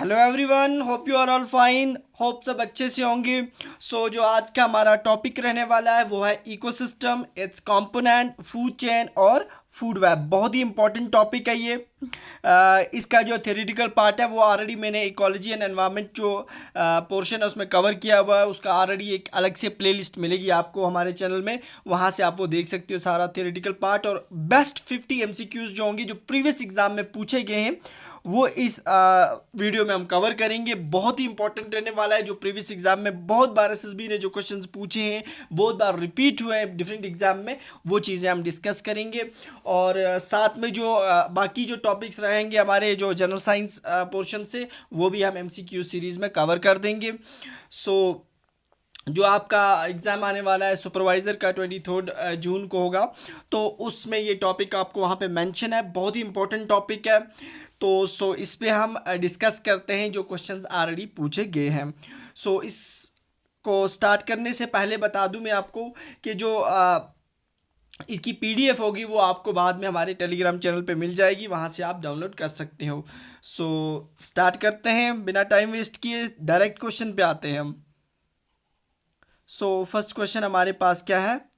Hello everyone, hope you are all fine. Hope सब अच्छे से होंगे। जो आज का हमारा टॉपिक रहने वाला है वो है ecosystem, it's component, food chain और फूड वेब। बहुत ही इंपॉर्टेंट टॉपिक है ये। इसका जो थ्योरेटिकल पार्ट है वो ऑलरेडी मैंने इकोलॉजी एंड एनवायरनमेंट जो पोर्शन है उसमें कवर किया हुआ है। उसका ऑलरेडी एक अलग से प्लेलिस्ट मिलेगी आपको हमारे चैनल में, वहाँ से आप वो देख सकते हो सारा थ्योरेटिकल पार्ट। और बेस्ट 50 एमसीक्यूज जो होंगे जो प्रीवियस एग्जाम में पूछे गए हैं वो इस वीडियो में हम कवर करेंगे। बहुत ही इंपॉर्टेंट रहने वाला है, जो प्रीवियस एग्जाम में बहुत बार एसएसबी ने जो क्वेश्चंस पूछे हैं, बहुत बार रिपीट हुए हैं डिफरेंट एग्जाम में, वो चीज़ें हम डिस्कस करेंगे। और साथ में जो बाकी जो टॉपिक्स रहेंगे हमारे जो जनरल साइंस पोर्शन से, वो भी हम एमसीक्यू सीरीज में कवर कर देंगे। सो जो आपका एग्ज़ाम आने वाला है सुपरवाइज़र का 23 जून को होगा, तो उसमें ये टॉपिक आपको वहाँ पे मेंशन है। बहुत ही इंपॉर्टेंट टॉपिक है। इस पे हम डिस्कस करते हैं जो क्वेश्चंस ऑलरेडी पूछे गए हैं। इसको स्टार्ट करने से पहले बता दूं मैं आपको कि जो इसकी पीडीएफ होगी वो आपको बाद में हमारे टेलीग्राम चैनल पे मिल जाएगी, वहाँ से आप डाउनलोड कर सकते हो। स्टार्ट करते हैं बिना टाइम वेस्ट किए, डायरेक्ट क्वेश्चन पे आते हैं हम। फर्स्ट क्वेश्चन हमारे पास क्या है?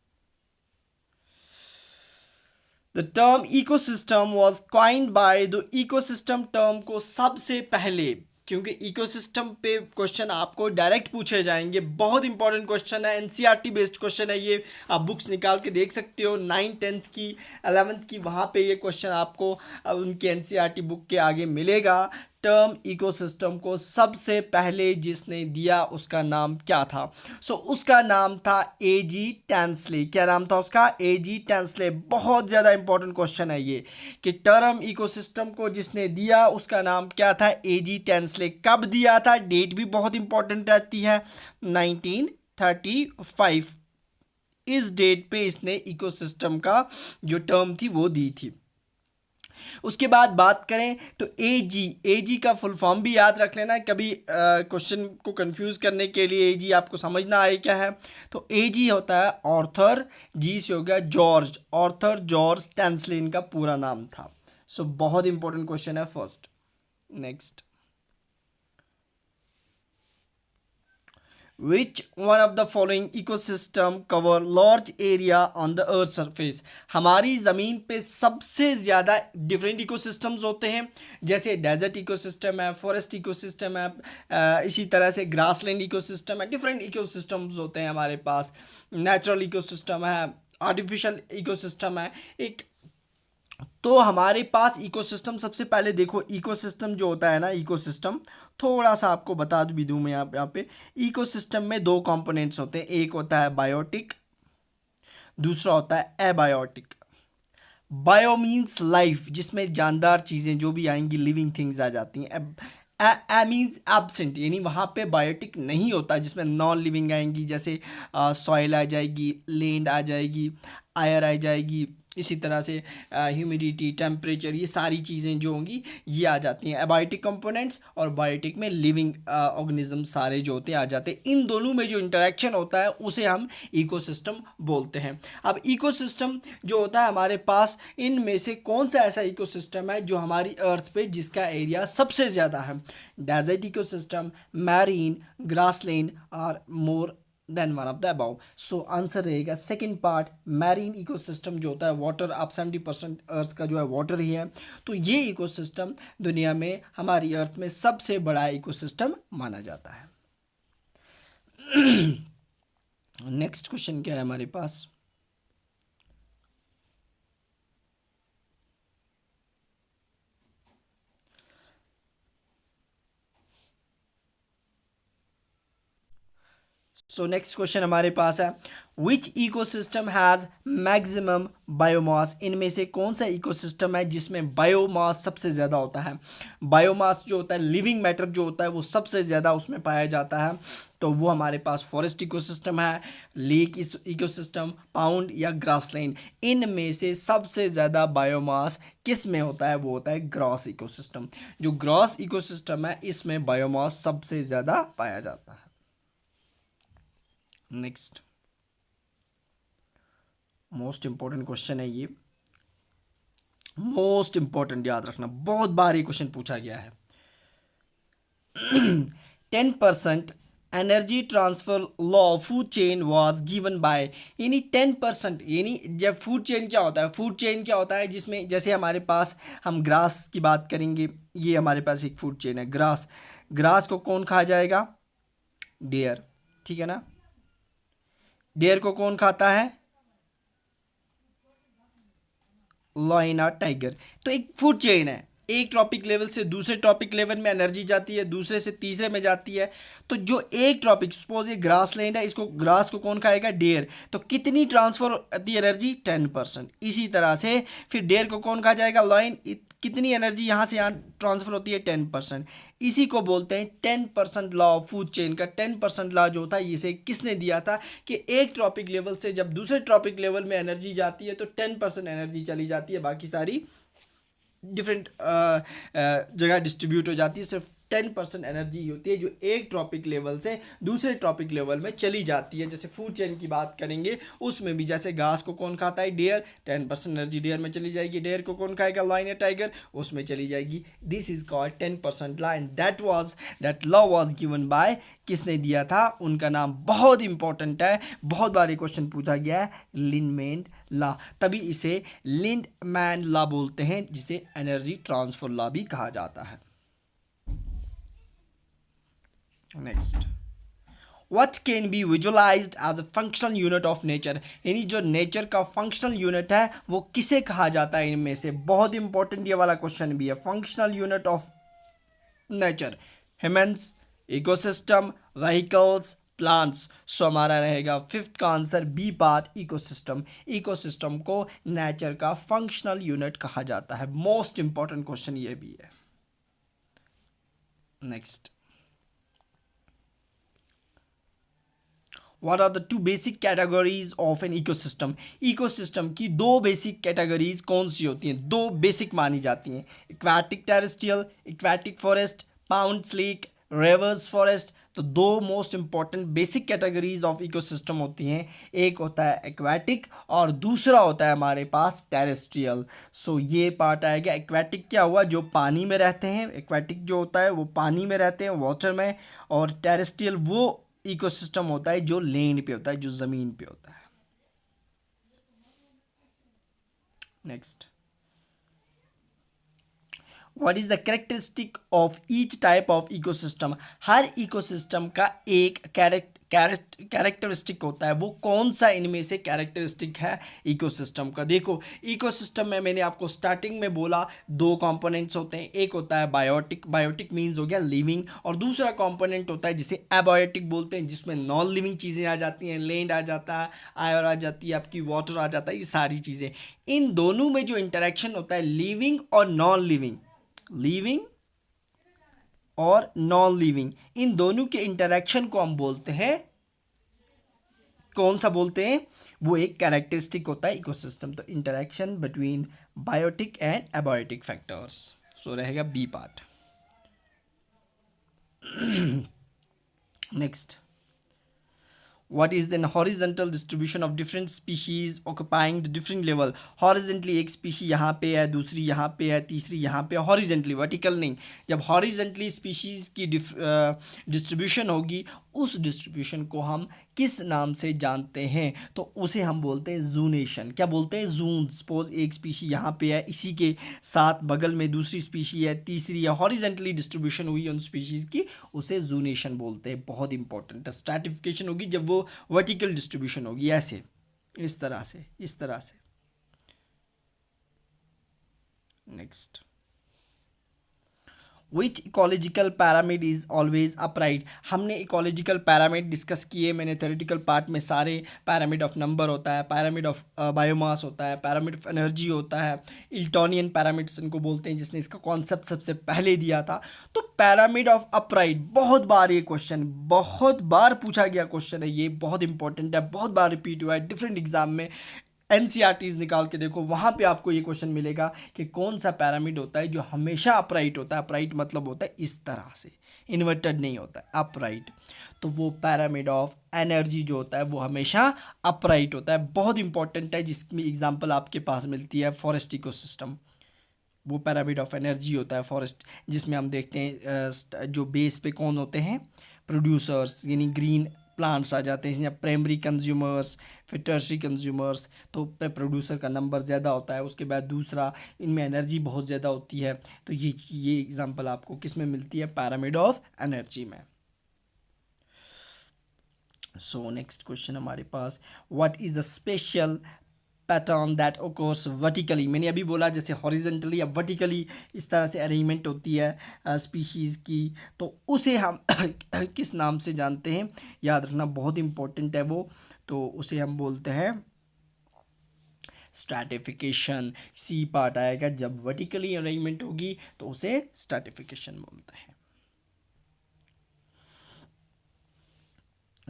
The term ecosystem was coined by the ecosystem term को सबसे पहले, क्योंकि इकोसिस्टम पे क्वेश्चन आपको डायरेक्ट पूछे जाएंगे, बहुत इंपॉर्टेंट क्वेश्चन है, एनसीईआरटी बेस्ड क्वेश्चन है ये। आप बुक्स निकाल के देख सकते हो, 9th 10th की 11th की, वहाँ पे ये क्वेश्चन आपको उनकी एनसीईआरटी बुक के आगे मिलेगा। टर्म इकोसिस्टम को सबसे पहले जिसने दिया उसका नाम क्या था? उसका नाम था एजी टैंसले। क्या नाम था उसका? एजी टैंसले। बहुत ज़्यादा इंपॉर्टेंट क्वेश्चन है ये कि टर्म इकोसिस्टम को जिसने दिया उसका नाम क्या था? एजी टैंसले। कब दिया था? डेट भी बहुत इंपॉर्टेंट रहती है, 1935। इस डेट पे इसने इकोसिस्टम का जो टर्म थी वो दी थी। उसके बाद बात करें तो एजी का फुल फॉर्म भी याद रख लेना, कभी क्वेश्चन को कंफ्यूज करने के लिए एजी आपको समझना आए क्या है। तो एजी होता है ऑर्थर, जी से हो गया जॉर्ज, ऑर्थर जॉर्ज टैंसलिन का पूरा नाम था। बहुत इंपॉर्टेंट क्वेश्चन है first. Next, Which one of the following ecosystem cover large area on the earth surface? हमारी ज़मीन पे सबसे ज़्यादा डिफरेंट इकोसिस्टम्स होते हैं, जैसे डेजर्ट इकोसिस्टम है, फॉरेस्ट इकोसिस्टम है, इसी तरह से ग्रासलैंड इकोसिस्टम है। डिफरेंट इकोसिस्टम्स होते हैं हमारे पास। नेचुरल इकोसिस्टम है, आर्टिफिशियल इकोसिस्टम है एक। तो हमारे पास इकोसिस्टम, सबसे पहले देखो इकोसिस्टम जो होता है ना, इकोसिस्टम थोड़ा सा आपको बता भी दूं मैं यहाँ पे इकोसिस्टम में दो कंपोनेंट्स होते हैं। एक होता है बायोटिक, दूसरा होता है एबायोटिक। बायो मीन्स लाइफ, जिसमें जानदार चीज़ें जो भी आएंगी, लिविंग थिंग्स आ जाती हैं। ए मीन्स एब्सेंट, यानी वहाँ पे बायोटिक नहीं होता, जिसमें नॉन लिविंग आएंगी, जैसे सॉइल आ जाएगी, लैंड आ जाएगी, एयर आ जाएगी, इसी तरह से ह्यूमिडिटी, टेम्परेचर, ये सारी चीज़ें जो होंगी ये आ जाती हैं एबायोटिक कंपोनेंट्स। और बायोटिक में लिविंग ऑर्गेनिज्म सारे जो होते हैं आ जाते हैं। इन दोनों में जो इंटरेक्शन होता है उसे हम इकोसिस्टम बोलते हैं। अब इकोसिस्टम जो होता है हमारे पास, इनमें से कौन सा ऐसा इकोसिस्टम है जो हमारी अर्थ पे जिसका एरिया सबसे ज़्यादा है? डेजर्ट इकोसिस्टम, मैरीन, ग्रासलैंड और more than one of the above. Answer रहेगा सेकंड पार्ट, मैरीन इकोसिस्टम जो होता है वाटर। आप 70% अर्थ का जो है वाटर ही है, तो ये इकोसिस्टम दुनिया में हमारी अर्थ में सबसे बड़ा इकोसिस्टम माना जाता है। नेक्स्ट क्वेश्चन क्या है हमारे पास? नेक्स्ट क्वेश्चन हमारे पास है, विच इकोसिस्टम हैज़ मैक्सिमम बायोमास? इनमें से कौन सा इकोसिस्टम है जिसमें बायोमास सबसे ज़्यादा होता है? बायोमास जो होता है, लिविंग मैटर जो होता है, वो सबसे ज़्यादा उसमें पाया जाता है। तो वो हमारे पास फॉरेस्ट इकोसिस्टम है, लेक इकोसिस्टम, पाउंड या ग्रासलैंड। इनमें से सबसे ज़्यादा बायोमास किस में होता है? वो होता है ग्रॉस इकोसिस्टम। जो ग्रॉस इकोसिस्टम है इसमें बायोमास सबसे ज़्यादा पाया जाता है। नेक्स्ट, मोस्ट इंपॉर्टेंट क्वेश्चन है ये, मोस्ट इंपॉर्टेंट, याद रखना, बहुत बार ये क्वेश्चन पूछा गया है। 10% energy transfer law food chain was given by, यानी 10%, यानी जब फूड चेन क्या होता है, फूड चेन क्या होता है जिसमें जैसे हमारे पास हम ग्रास की बात करेंगे, ये हमारे पास एक फूड चेन है ग्रास। ग्रास को कौन खा जाएगा, डेयर, ठीक है ना। डेयर को कौन खाता है, लाइना टाइगर। तो एक फूड चेन है, एक ट्रॉपिक लेवल से दूसरे ट्रॉपिक लेवल में एनर्जी जाती है, दूसरे से तीसरे में जाती है। तो जो एक ट्रॉपिक, सपोज ये ग्रास लैंड है, इसको ग्रास को कौन खाएगा, डेयर। तो कितनी ट्रांसफर होती है एनर्जी, 10%। इसी तरह से फिर डेयर को कौन खा जाएगा, लाइन, कितनी एनर्जी यहाँ से यहाँ ट्रांसफर होती है, 10%। इसी को बोलते हैं 10% लॉ ऑफ फूड चेन का। 10% लॉ जो होता है इसे किसने दिया था, कि एक ट्रॉपिक लेवल से जब दूसरे ट्रॉपिक लेवल में एनर्जी जाती है तो 10% एनर्जी चली जाती है, बाकी सारी डिफरेंट जगह डिस्ट्रीब्यूट हो जाती है। सिर्फ 10% एनर्जी होती है जो एक ट्रॉपिक लेवल से दूसरे ट्रॉपिक लेवल में चली जाती है। जैसे फूड चेन की बात करेंगे उसमें भी, जैसे घास को कौन खाता है, डेयर, 10% एनर्जी डेयर में चली जाएगी। डेयर को कौन खाएगा, लायन या टाइगर, उसमें चली जाएगी। This is called 10% law and that law was given by, किसने दिया था, उनका नाम बहुत इंपॉर्टेंट है, बहुत बार ये क्वेश्चन पूछा गया है, लिंडमैन लॉ। तभी इसे लिंडमैन लॉ बोलते हैं, जिसे एनर्जी ट्रांसफर लॉ भी कहा जाता है। Next, what can be visualized as a functional unit of nature, यानी जो नेचर का फंक्शनल यूनिट है वो किसे कहा जाता है इनमें से। बहुत इंपॉर्टेंट ये वाला क्वेश्चन भी है, functional unit of nature, humans, ecosystem, vehicles, plants. So हमारा रहेगा फिफ्थ का answer B part, ecosystem. Ecosystem को नेचर का फंक्शनल यूनिट कहा जाता है। मोस्ट इंपॉर्टेंट क्वेश्चन ये भी है। Next, What are the two basic categories of an ecosystem? Ecosystem की दो बेसिक कैटेगरीज कौन सी होती हैं, दो बेसिक मानी जाती हैं, aquatic terrestrial, aquatic forest, pounds lake, reverse forest. तो दो most important basic categories of ecosystem होती हैं, एक होता है एक्वाटिक और दूसरा होता है हमारे पास टेरेस्ट्रियल। सो ये पार्ट आएगा। एक्वाटिक क्या हुआ, जो पानी में रहते हैं, एक्वाटिक जो होता है वो पानी में रहते हैं, वाटर में। और टेरेस्ट्रियल वो इकोसिस्टम होता है जो लैंड पे होता है, जो ज़मीन पे होता है। Next, what is the characteristic of each type of ecosystem? Her ecosystem का एक कैरेक्टरिस्टिक होता है, वो कौन सा इनमें से कैरेक्टरिस्टिक है इकोसिस्टम का। देखो, इकोसिस्टम में मैंने आपको स्टार्टिंग में बोला दो कंपोनेंट्स होते हैं, एक होता है बायोटिक, बायोटिक मीन्स हो गया लिविंग, और दूसरा कंपोनेंट होता है जिसे एबायोटिक बोलते हैं, जिसमें नॉन लिविंग चीज़ें आ जाती हैं, लैंड आ जाता है, आयर आ जाती है, आपकी वाटर आ जाता है, ये सारी चीज़ें। इन दोनों में जो इंटरेक्शन होता है, लिविंग और नॉन लिविंग, लिविंग और नॉन लिविंग, इन दोनों के इंटरेक्शन को हम बोलते हैं, कौन सा बोलते हैं, वो एक कैरेक्टरिस्टिक होता है इकोसिस्टम। तो interaction between biotic and abiotic factors. So रहेगा B part. Next, what is then horizontal distribution of different species occupying the different level? horizontally एक species यहाँ पे है, दूसरी यहाँ पे है, तीसरी यहाँ पे, horizontally, vertical नहीं। जब horizontally species की distribution होगी, उस डिस्ट्रीब्यूशन को हम किस नाम से जानते हैं, तो उसे हम बोलते हैं जूनेशन। क्या बोलते हैं, जून। सपोज एक स्पीशी यहाँ पे है, इसी के साथ बगल में दूसरी स्पीशी है, तीसरी है, हॉरिजेंटली डिस्ट्रीब्यूशन हुई उन स्पीशीज़ की, उसे जूनेशन बोलते हैं। बहुत इंपॉर्टेंट है। स्ट्रैटिफिकेशन होगी जब वो वर्टिकल डिस्ट्रीब्यूशन होगी, ऐसे, इस तरह से, इस तरह से। Next, which ecological pyramid is always upright? हमने इकोलॉजिकल पैरामिड डिस्कस किए, मैंने थ्योरेटिकल पार्ट में सारे। पैरामिड ऑफ नंबर होता है, पैरामिड ऑफ बायोमास होता है, पैरामिड ऑफ एनर्जी होता है, इल्टोनियन पैरामिड्स इनको बोलते हैं, जिसने इसका कॉन्सेप्ट सबसे पहले दिया था। तो पैरामिड ऑफ अपराइट, बहुत बार ये क्वेश्चन, बहुत बार पूछा गया क्वेश्चन है, ये बहुत इंपॉर्टेंट है, बहुत बार रिपीट हुआ है डिफरेंट एग्जाम में। एनसीईआरटीज निकाल के देखो, वहाँ पे आपको ये क्वेश्चन मिलेगा कि कौन सा पैरामिड होता है जो हमेशा अपराइट होता है। अपराइट मतलब होता है इस तरह से, इन्वर्टेड नहीं होता है, अपराइट। तो वो पैरामिड ऑफ एनर्जी जो होता है वो हमेशा अपराइट होता है। बहुत इंपॉर्टेंट है, जिसकी एग्जांपल आपके पास मिलती है फॉरेस्ट इकोसिस्टम। वो पैरामिड ऑफ एनर्जी होता है फॉरेस्ट, जिसमें हम देखते हैं जो बेस पे कौन होते हैं, प्रोड्यूसर्स, यानी ग्रीन प्लांट्स आ जाते हैं, इसमें प्राइमरी कंज्यूमर्स, फिर टर्शरी कंज्यूमर्स। तो प्रोड्यूसर का नंबर ज़्यादा होता है, उसके बाद दूसरा इनमें एनर्जी बहुत ज़्यादा होती है। तो ये एग्जांपल आपको किस में मिलती है, पैरामिड ऑफ एनर्जी में। सो नेक्स्ट क्वेश्चन हमारे पास, what is the spatial pattern that occurs vertically. मैंने अभी बोला जैसे हॉरिजेंटली या वर्टिकली इस तरह से अरेंजमेंट होती है स्पीशीज़ की, तो उसे हम किस नाम से जानते हैं, याद रखना बहुत इंपॉर्टेंट है वो। तो उसे हम बोलते हैं स्ट्रैटिफिकेशन। सी पार्ट आएगा जब वर्टिकली अरेंजमेंट होगी तो उसे स्ट्रैटिफिकेशन बोलते हैं।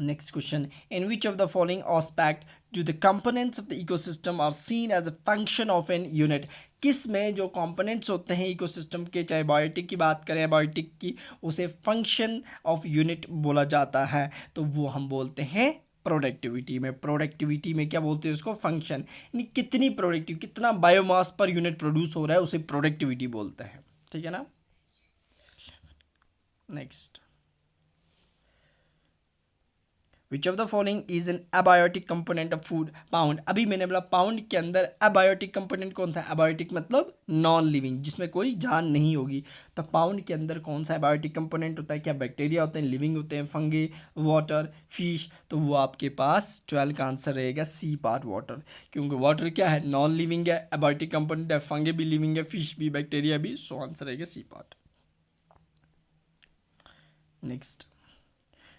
Next question, in which of the following aspect do the components of the ecosystem are seen as a function of an unit। किस में जो components होते हैं इकोसिस्टम के, चाहे बायोटिक की बात करें बायोटिक की, उसे फंक्शन ऑफ यूनिट बोला जाता है। तो वो हम बोलते हैं प्रोडक्टिविटी में। प्रोडक्टिविटी में क्या बोलते हैं उसको, फंक्शन, यानी कितनी प्रोडक्टिव, कितना बायोमास पर यूनिट प्रोड्यूस हो रहा है, उसे प्रोडक्टिविटी बोलते हैं। ठीक है ना। Next, which of the following is N abiotic component of food. Pound, अभी मैंने बोला पाउंड के अंदर अबायोटिक कंपोनेंट कौन सा है, अबायोटिक मतलब नॉन लिविंग, जिसमें कोई जान नहीं होगी। तो पाउंड के अंदर कौन सा अबायोटिक कंपोनेंट होता है, क्या बैक्टीरिया होते हैं, लिविंग होते हैं, फंगे, वाटर, फिश। तो वो आपके पास 12 का आंसर रहेगा सी पार्ट, वाटर। क्योंकि वाटर क्या है, नॉन लिविंग है, अबायोटिक कंपोनेंट है, फंगे भी लिविंग है, फिश भी, बैक्टीरिया भी। सो आंसर रहेगा C part. Next,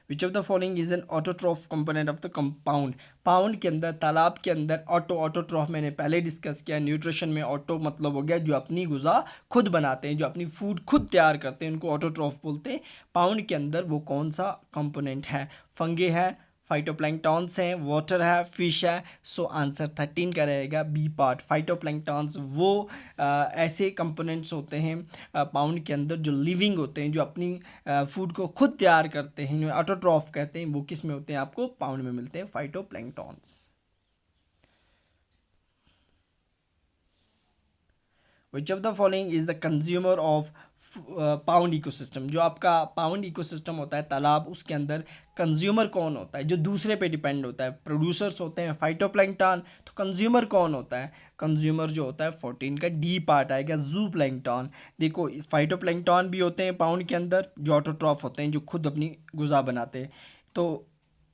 which of the following is an autotroph component of the compound. Pound के अंदर, तालाब के अंदर ऑटोट्रॉफ मैंने पहले डिस्कस किया। न्यूट्रिशन में ऑटो मतलब हो गया जो अपनी गुज़ा खुद बनाते हैं, जो अपनी फूड खुद तैयार करते हैं, उनको ऑटोट्रॉफ बोलते हैं। पाउंड के अंदर वो कौन सा कंपोनेंट है, फंगे है, फाइटोप्लैंक्टॉन्स हैं, वाटर है, फिश है। सो आंसर 13 का रहेगा बी पार्ट। फाइटोप्लैंक्टॉन्स वो ऐसे कंपोनेंट्स होते हैं पाउंड के अंदर जो लिविंग होते हैं, जो अपनी फूड को खुद तैयार करते हैं, जो ऑटोट्रॉफ कहते हैं। वो किस में होते हैं, आपको पाउंड में मिलते हैं, phytoplanktons. Which of the following is the consumer of pound ecosystem. जो आपका पाउंड इकोसिस्टम होता है तालाब, उसके अंदर कंज्यूमर कौन होता है, जो दूसरे पे डिपेंड होता है। प्रोड्यूसर्स होते हैं फाइटोप्लैंक्टन, तो कंज्यूमर कौन होता है, कंज्यूमर जो होता है 14 का डी पार्ट आएगा, जू प्लैंक्टन। देखो फाइटोप्लैंक्टन भी होते हैं पाउंड के अंदर, जो ऑटोट्रॉफ होते हैं, जो खुद अपनी गुज़ा बनाते हैं। तो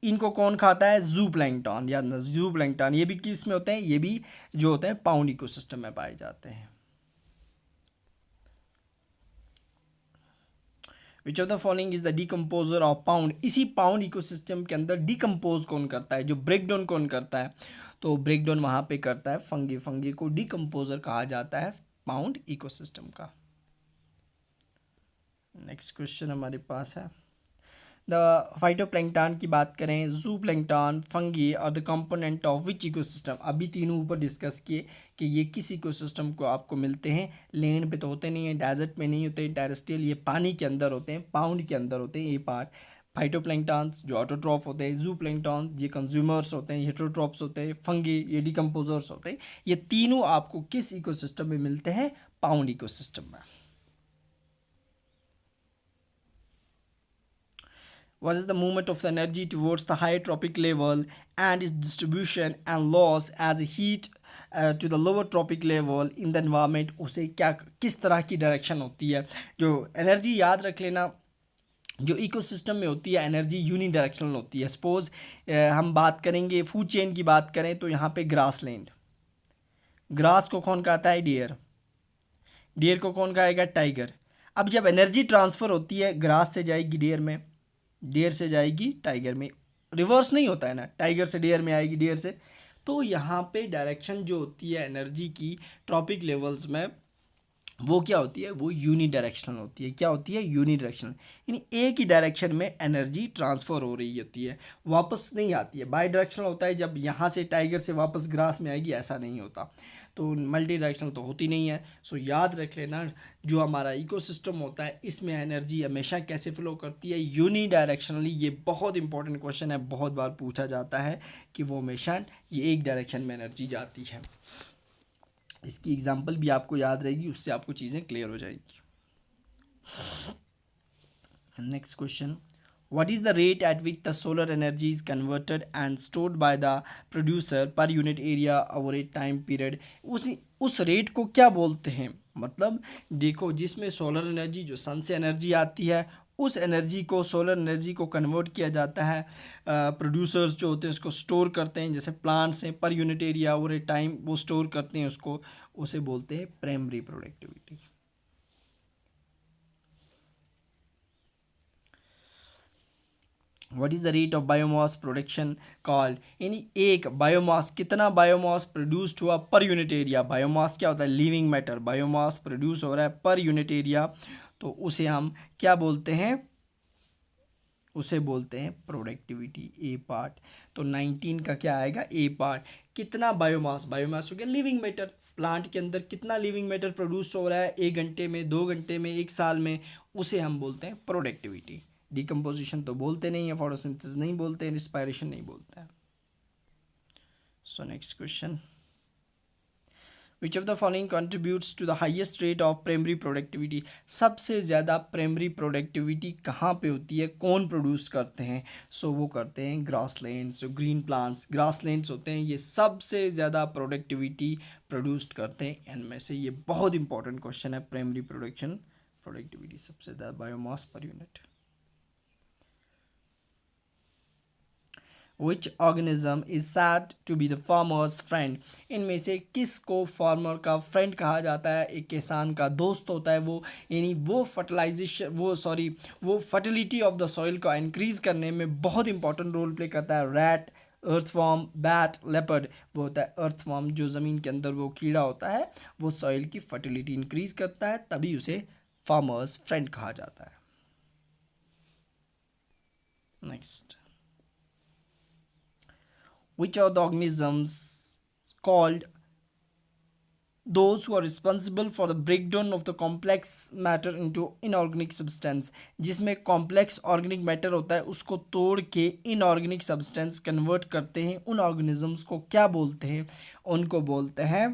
इनको कौन खाता है, जू प्लैंक्टन, या जू प्लैंक्टन। ये भी किस में होते हैं, ये भी जो होते हैं पाउंड इकोसिस्टम में पाए जाते हैं। विच of the following is the decomposer of pound. इसी पाउंड इकोसिस्टम के अंदर डिकम्पोज कौन करता है, जो ब्रेक डाउन कौन करता है, तो ब्रेक डाउन वहाँ पे करता है फंगी। फंगी को डिकम्पोजर कहा जाता है पाउंड इकोसिस्टम का। नेक्स्ट क्वेश्चन हमारे पास है, द फाइटोप्लैंक्टन की बात करें, जू प्लैंक्टन, फंगी और the component of which ecosystem. अभी तीनों ऊपर डिस्कस किए कि ये किस इकोसिस्टम को आपको मिलते हैं। लैंड पे तो होते नहीं हैं, डेजर्ट में नहीं होते, टेरेस्ट्रियल, ये पानी के अंदर होते हैं, पाउंड के अंदर होते हैं ये पार्ट। फाइटोप्लैंक्टन्स जो ऑटोट्रॉफ होते हैं, जू प्लैंक्टन ये कंज्यूमर्स होते हैं, हेटरोट्रॉप्स होते हैं, फंगी ये डिकम्पोजर्स होते हैं। ये तीनों आपको किस इकोसिस्टम में मिलते हैं, पाउंड इकोसिस्टम में। What is the movement of the energy towards the higher tropic level and its distribution and loss as heat to the lower tropic level in the environment। उसे क्या, किस तरह की डायरेक्शन होती है। जो एनर्जी याद रख लेना, जो इकोसिस्टम में होती है एनर्जी यूनी डायरेक्शनल होती है। सपोज हम बात करेंगे फूड चेन की बात करें, तो यहाँ पे ग्रास लैंड, ग्रास को कौन खाता है, डियर, डियर को कौन खाएगा, टाइगर। अब जब एनर्जी ट्रांसफ़र होती है, ग्रास से जाएगी डियर में, डियर से जाएगी टाइगर में, रिवर्स नहीं होता है ना, टाइगर से डियर में आएगी, डियर से। तो यहाँ पे डायरेक्शन जो होती है एनर्जी की ट्रॉपिक लेवल्स में, वो क्या होती है, वो यूनी डायरेक्शनल होती है। क्या होती है, यूनी डायरेक्शनल, यानी एक ही डायरेक्शन में एनर्जी ट्रांसफ़र हो रही होती है, वापस नहीं आती है। बाई डायरेक्शनल होता है, जब यहाँ से टाइगर से वापस ग्रास में आएगी, ऐसा नहीं होता। तो मल्टी डायरेक्शनल तो होती नहीं है। सो याद रख लेना, जो हमारा इकोसिस्टम होता है इसमें एनर्जी हमेशा कैसे फ्लो करती है, यूनी डायरेक्शनली। ये बहुत इंपॉर्टेंट क्वेश्चन है, बहुत बार पूछा जाता है कि वो हमेशा ये एक डायरेक्शन में एनर्जी जाती है। इसकी एग्जांपल भी आपको याद रहेगी, उससे आपको चीज़ें क्लियर हो जाएगी। Next question, what is the rate at which the solar energy is converted and stored by the producer per unit area over a time period? उस रेट को क्या बोलते हैं? मतलब देखो, जिसमें सोलर एनर्जी, जो सन से एनर्जी आती है, उस एनर्जी को, सोलर एनर्जी को कन्वर्ट किया जाता है, प्रोड्यूसर्स जो होते हैं उसको स्टोर करते हैं, जैसे प्लांट्स हैं, पर यूनिट एरिया ओवर ए टाइम वो स्टोर करते हैं उसको, उसे बोलते हैं primary productivity. What is the rate of biomass production called? यानी एक बायोमास, कितना बायोमास प्रोड्यूस्ड हुआ पर यूनिट एरिया। बायोमास क्या होता है? Living matter. बायोमास प्रोड्यूस हो रहा है पर यूनिट एरिया, तो उसे हम क्या बोलते हैं? उसे बोलते हैं प्रोडक्टिविटी। ए पार्ट, तो 19 का क्या आएगा? ए पार्ट। कितना बायोमास? बायोमास हो गया लिविंग मैटर। प्लांट के अंदर कितना लिविंग मैटर प्रोड्यूस हो रहा है 1 घंटे में, 2 घंटे में, 1 साल में, उसे हम बोलते हैं प्रोडक्टिविटी। डिकम्पोजिशन तो बोलते नहीं है, फोटोसिंथेसिस नहीं बोलते हैं, रिस्पायरेशन नहीं बोलते हैं। So next question, which of the following contributes to the highest rate of primary productivity? सबसे ज़्यादा प्राइमरी प्रोडक्टिविटी कहाँ पे होती है, कौन प्रोड्यूस करते हैं? सो वो करते हैं ग्रासलैंड्स, जो ग्रीन प्लांट्स, ग्रासलैंड्स होते हैं, ये सबसे ज़्यादा प्रोडक्टिविटी प्रोड्यूस करते हैं इनमें से। ये बहुत इंपॉर्टेंट क्वेश्चन है, प्राइमरी प्रोडक्टिविटी सबसे ज़्यादा biomass per unit. Which organism is said to be the farmer's friend? इनमें से किसको फार्मर का फ्रेंड कहा जाता है? एक किसान का दोस्त होता है वो, यानी वो वो फर्टिलिटी ऑफ द सॉइल को इंक्रीज करने में बहुत इंपॉर्टेंट रोल प्ले करता है। रैट, अर्थवॉर्म, बैट, लेपर्ड, वो होता है अर्थवॉर्म, जो ज़मीन के अंदर वो कीड़ा होता है, वो सॉइल की फर्टिलिटी इंक्रीज करता है, तभी उसे फार्मर्स फ्रेंड कहा जाता है। Next, which are the organisms called those who are responsible for the breakdown of the complex matter into inorganic substance? जिसमें complex organic matter होता है उसको तोड़ के inorganic substance convert करते हैं, उन organisms को क्या बोलते हैं? उनको बोलते हैं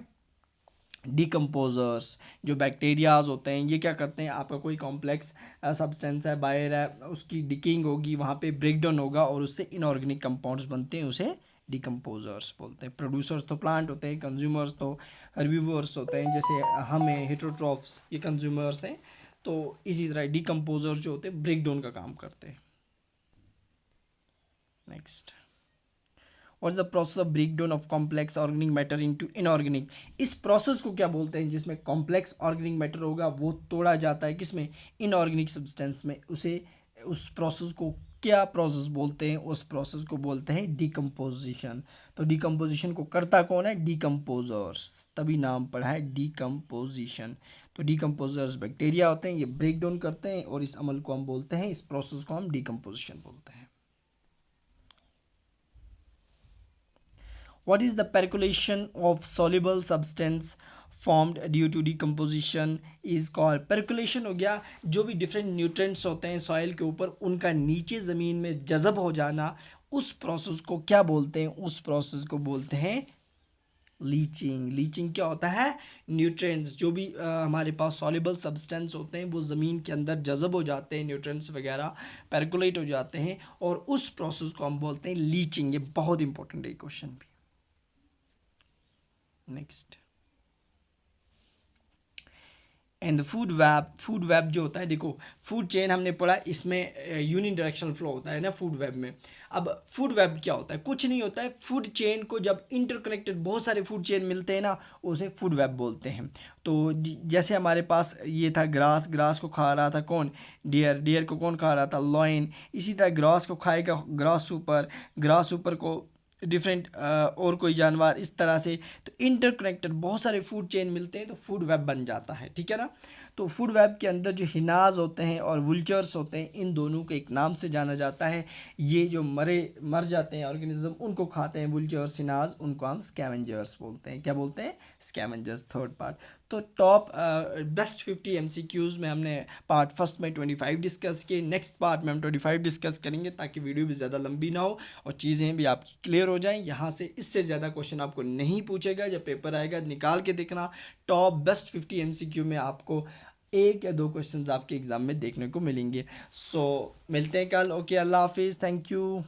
डिकम्पोजर्स। जो बैक्टीरियाज होते हैं ये क्या करते हैं, आपका कोई कॉम्प्लेक्स सब्सटेंस है, बाहर है, उसकी डिकिंग होगी, वहाँ पे ब्रेकडाउन होगा और उससे इनऑर्गेनिक कंपाउंड्स बनते हैं, उसे डिकम्पोजर्स बोलते हैं। प्रोड्यूसर्स तो प्लांट होते हैं, कंज्यूमर्स तो हर्बीवोर्स होते हैं, जैसे हमें हेटरोट्रॉफ्स, ये कंज्यूमर्स हैं। तो इसी तरह डिकम्पोजर्स जो होते हैं ब्रेकडाउन का काम करते हैं। Next, what is the process of breakdown of complex organic matter into inorganic? इस प्रोसेस को क्या बोलते हैं? जिसमें कॉम्प्लेक्स ऑर्गेनिक मैटर होगा वो तोड़ा जाता है किसमें? इनऑर्गेनिक सब्सटेंस में। उस प्रोसेस को क्या प्रोसेस बोलते हैं? उस प्रोसेस को बोलते हैं डिकम्पोजिशन। तो डिकम्पोजिशन को करता कौन है? डिकम्पोजर्स, तभी नाम पड़ा है डिकम्पोजिशन। तो डिकम्पोजर्स बैक्टीरिया होते हैं, ये ब्रेक डाउन करते हैं और इस अमल को हम बोलते हैं, इस प्रोसेस को हम डिकम्पोजिशन बोलते हैं। What is the percolation of soluble substance formed due to decomposition is called? percolation हो गया, जो भी डिफरेंट न्यूट्रेंट्स होते हैं सॉइल के ऊपर, उनका नीचे ज़मीन में जज़ब हो जाना, उस प्रोसेस को क्या बोलते हैं? उस प्रोसेस को बोलते हैं लीचिंग। लीचिंग क्या होता है? न्यूट्रिएंट्स, जो भी हमारे पास सॉल्युबल सब्सटेंस होते हैं वो ज़मीन के अंदर जज़ब हो जाते हैं, न्यूट्रिएंट्स वगैरह पेरकुलेट हो जाते हैं, और उस प्रोसेस को हम बोलते हैं लीचिंग। ये बहुत इंपॉर्टेंट है क्वेश्चन भी। नेक्स्ट, एंड फूड वेब जो होता है, देखो फूड चेन हमने पढ़ा, इसमें यूनिडायरेक्शनल फ्लो होता है ना फूड वेब में। अब फूड वेब क्या होता है? कुछ नहीं होता है, फूड चेन को जब इंटरकनेक्टेड बहुत सारे फूड चेन मिलते हैं ना, उसे फूड वेब बोलते हैं। तो जैसे हमारे पास ये था ग्रास, ग्रास को खा रहा था कौन? डियर, डियर को कौन खा रहा था? लॉयन। इसी तरह ग्रास को खाएगा ग्रास सुपर, ग्रास सुपर को डिफरेंट और कोई जानवर, इस तरह से। तो इंटरकनेक्टेड बहुत सारे फूड चेन मिलते हैं तो फूड वेब बन जाता है, ठीक है ना। तो फूड वेब के अंदर जो हिनाज होते हैं और वुल्चर्स होते हैं, इन दोनों को एक नाम से जाना जाता है। ये जो मर जाते हैं ऑर्गेनिज्म, उनको खाते हैं वुल्चर्स, हिनाज, उनको हम स्कैवेंजर्स बोलते हैं। क्या बोलते हैं? स्कैवेंजर्स। Third part. तो टॉप बेस्ट 50 MCQs में हमने पार्ट फर्स्ट में 25 डिस्कस किए। नेक्स्ट पार्ट में हम 25 डिस्कस करेंगे ताकि वीडियो भी ज़्यादा लंबी ना हो और चीज़ें भी आपकी क्लियर हो जाएं। यहाँ से इससे ज़्यादा क्वेश्चन आपको नहीं पूछेगा। जब पेपर आएगा निकाल के देखना, टॉप बेस्ट 50 MCQ में आपको एक या दो क्वेश्चंस आपके एग्ज़ाम में देखने को मिलेंगे। सो मिलते हैं कल। ओके, अल्लाह हाफिज़, थैंक यू।